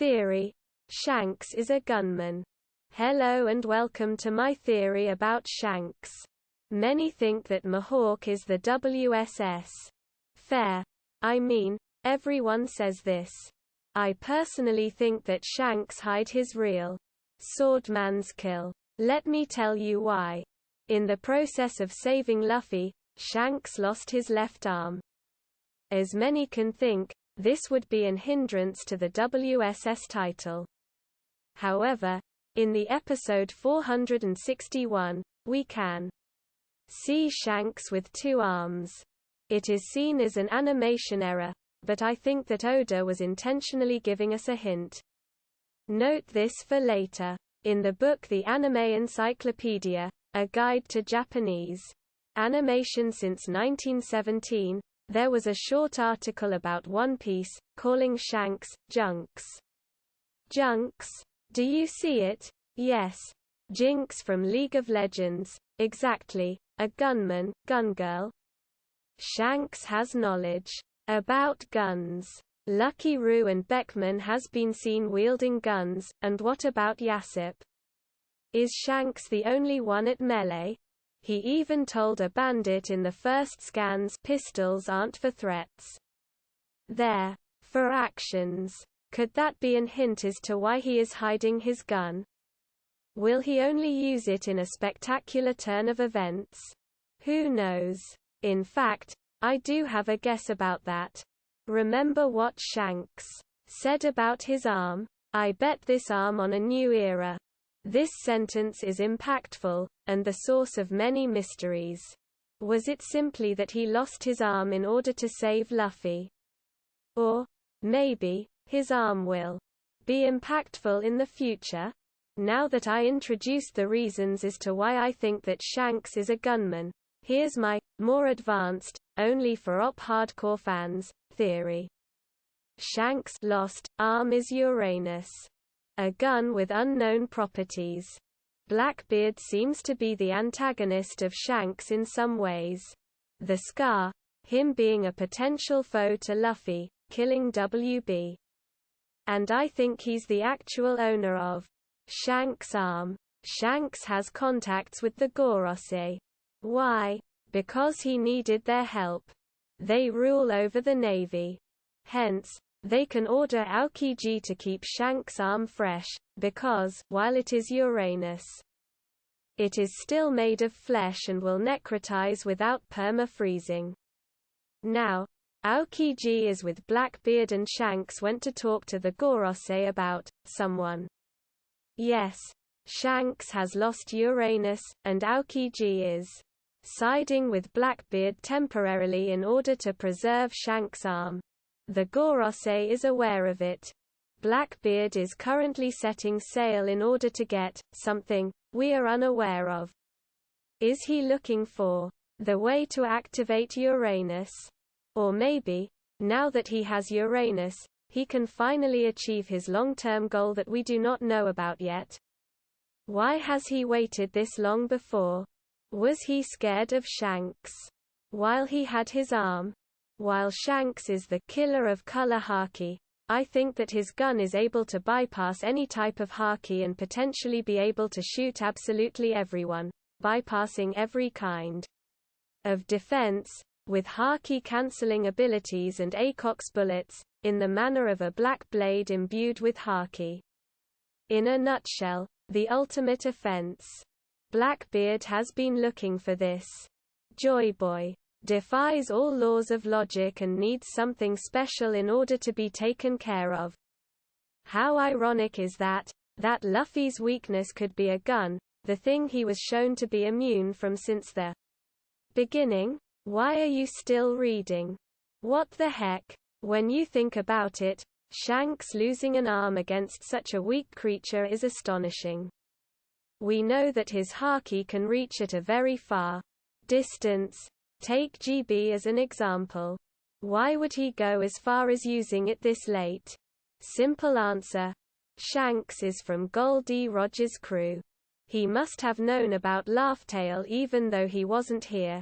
Theory: Shanks is a gunman. Hello and welcome to my theory about Shanks. Many think that Mohawk is the WSS. Fair. I mean, everyone says this. I personally think that Shanks hid his real swordman's kill. Let me tell you why. In the process of saving Luffy, Shanks lost his left arm. As many can think, this would be an hindrance to the WSS title. However, in the episode 461, we can see Shanks with two arms. It is seen as an animation error, but I think that Oda was intentionally giving us a hint. Note this for later. In the book The Anime Encyclopedia, a guide to Japanese animation since 1917, there was a short article about One Piece, calling Shanks, Junks. Junks? Do you see it? Yes. Jinx from League of Legends, exactly, a gunman, gun girl. Shanks has knowledge about guns. Lucky Roo and Beckman has been seen wielding guns, and what about Yasip? Is Shanks the only one at melee? He even told a bandit in the first scans pistols aren't for threats. They're for actions. Could that be an hint as to why he is hiding his gun? Will he only use it in a spectacular turn of events? Who knows? In fact, I do have a guess about that. Remember what Shanks said about his arm? I bet this arm on a new era. This sentence is impactful, and the source of many mysteries. Was it simply that he lost his arm in order to save Luffy? Or, maybe, his arm will be impactful in the future? Now that I introduced the reasons as to why I think that Shanks is a gunman, here's my, more advanced, only for OP hardcore fans, theory. Shanks' lost arm is Uranus. A gun with unknown properties. Blackbeard seems to be the antagonist of Shanks in some ways. The Scar, him being a potential foe to Luffy, killing WB. And I think he's the actual owner of Shanks' arm. Shanks has contacts with the Gorosei. Why? Because he needed their help. They rule over the Navy. Hence, they can order Aokiji to keep Shanks' arm fresh, because, while it is Uranus, it is still made of flesh and will necrotize without perma-freezing. Now, Aokiji is with Blackbeard and Shanks went to talk to the Gorosei about someone. Yes, Shanks has lost Uranus, and Aokiji is siding with Blackbeard temporarily in order to preserve Shanks' arm. The Gorosei is aware of it. Blackbeard is currently setting sail in order to get something we are unaware of. Is he looking for the way to activate Uranus? Or maybe, now that he has Uranus, he can finally achieve his long-term goal that we do not know about yet. Why has he waited this long before? Was he scared of Shanks while he had his arm? While Shanks is the killer of color haki, I think that his gun is able to bypass any type of haki and potentially be able to shoot absolutely everyone, bypassing every kind of defense, with haki-canceling abilities and ACOX bullets, in the manner of a black blade imbued with haki. In a nutshell, the ultimate offense. Blackbeard has been looking for this. Joy Boy defies all laws of logic and needs something special in order to be taken care of. How ironic is that Luffy's weakness could be a gun, the thing he was shown to be immune from since the beginning? Why are you still reading? What the heck? When you think about it, Shanks losing an arm against such a weak creature is astonishing. We know that his haki can reach at a very far distance. Take GB as an example. Why would he go as far as using it this late? Simple answer. Shanks is from Gold D. Rogers' crew. He must have known about Laughtail even though he wasn't here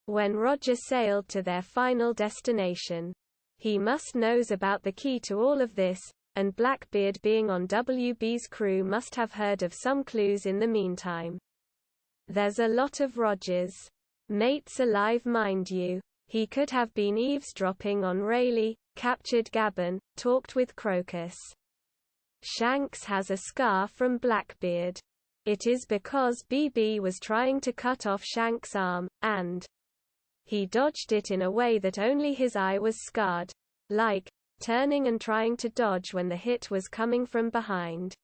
when Roger sailed to their final destination. He must knows about the key to all of this, and Blackbeard being on WB's crew must have heard of some clues in the meantime. There's a lot of Rogers. Mates alive, mind you. He could have been eavesdropping on Rayleigh, captured Gabon, talked with Crocus. Shanks has a scar from Blackbeard. It is because BB was trying to cut off Shanks' arm, and he dodged it in a way that only his eye was scarred. Like, turning and trying to dodge when the hit was coming from behind.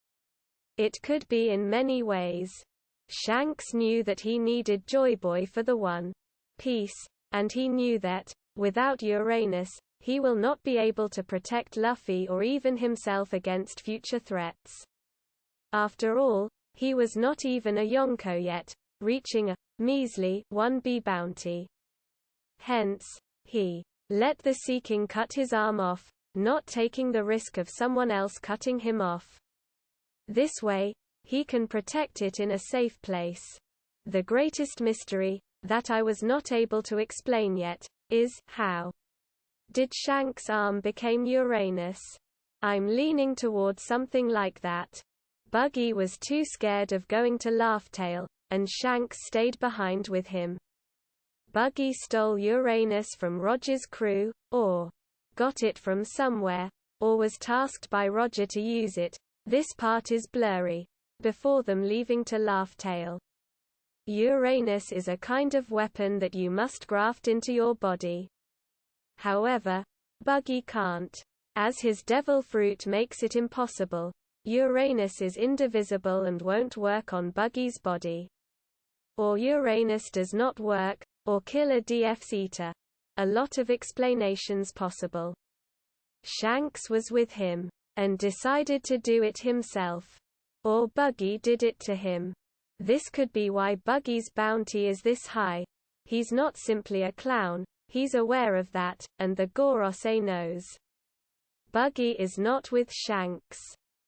It could be in many ways. Shanks knew that he needed Joyboy for the One Piece, and he knew that, without Uranus, he will not be able to protect Luffy or even himself against future threats. After all, he was not even a Yonko yet, reaching a measly 1B bounty. Hence, he let the Sea King cut his arm off, not taking the risk of someone else cutting him off. This way, he can protect it in a safe place. The greatest mystery, that I was not able to explain yet, is, how did Shanks' arm become Uranus? I'm leaning toward something like that. Buggy was too scared of going to Laughtail, and Shanks stayed behind with him. Buggy stole Uranus from Roger's crew, or got it from somewhere, or was tasked by Roger to use it. This part is blurry. Before them leaving to Laughtail. Uranus is a kind of weapon that you must graft into your body. However, Buggy can't. As his devil fruit makes it impossible. Uranus is indivisible and won't work on Buggy's body. Or Uranus does not work, or kill a DF's eater. A lot of explanations possible. Shanks was with him, and decided to do it himself. Or Buggy did it to him. This could be why Buggy's bounty is this high. He's not simply a clown, he's aware of that, and the Gorosei knows. Buggy is not with Shanks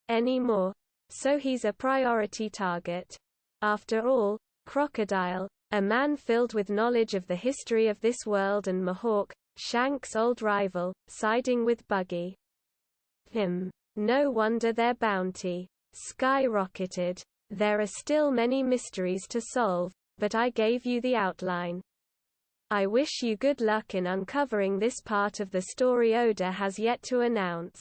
anymore, so he's a priority target. After all, Crocodile, a man filled with knowledge of the history of this world, and Mihawk, Shanks' old rival, siding with Buggy. No wonder their bounty skyrocketed. There are still many mysteries to solve, but I gave you the outline. I wish you good luck in uncovering this part of the story Oda has yet to announce.